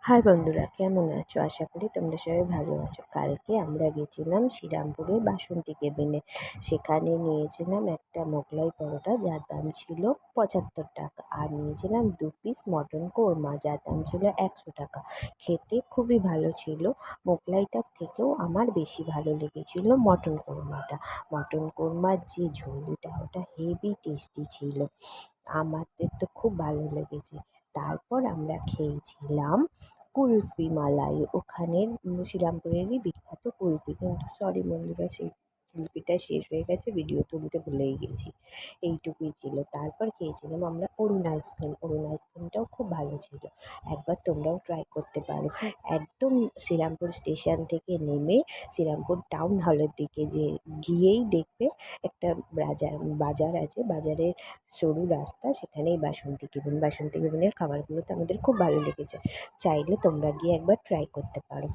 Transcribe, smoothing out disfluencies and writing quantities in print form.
High বন্ধুরা, কেমন আছো? আশা করি তোমরা সবাই ভালো আছো। কালকে আমরা গেছিলাম শ্রীরামপুরের বাসন্তী কেবিনে। সেখানে নিয়েছিলাম একটা মোগলাই পরোটা, যার দাম ছিল 75 টাকা, আর নিয়েছিলাম 2 পিস মটন কোরমা, যার দাম ছিল 100 টাকা। খেতে খুবই ভালো ছিল। মোগলাইটার থেকেও আমার বেশি ভালো লেগেছিল মটন কোরমাটা। মটন কোরমার যে ঝোলটা, ওটা হেভি টেস্টি ছিল। আমাদের তো খুব ভালো লেগেছে। তারপর আমরা খেয়েছিলাম কুলফি মালাই, ওখানের শ্রীরামপুরেরই বিখ্যাত কুলফি। কিন্তু সরি বন্ধুরা, সেই কুলফিটা শেষ হয়ে গেছে, ভিডিও তুলতে ভুলেই গেছি। এইটুকুই ছিল। তারপর খেয়েছিলাম আমরা অরুণ আইসক্রিম। অরুণ আইসক্রিমটাও খুব ভালো ছিল। একবার তোমরাও ট্রাই করতে পারো। একদম শ্রীরামপুর স্টেশন থেকে নেমে শ্রীরামপুর টাউন হলের দিকে গিয়েই দেখবে একটা বাজার আছে। বাজারের সরু রাস্তা, সেখানেই বাসন্তী কেবিন। বাসন্তী কেবিনের খাবারগুলো তো আমাদের খুব ভালো লেগেছে। চাইলে তোমরা গিয়ে একবার ট্রাই করতে পারো।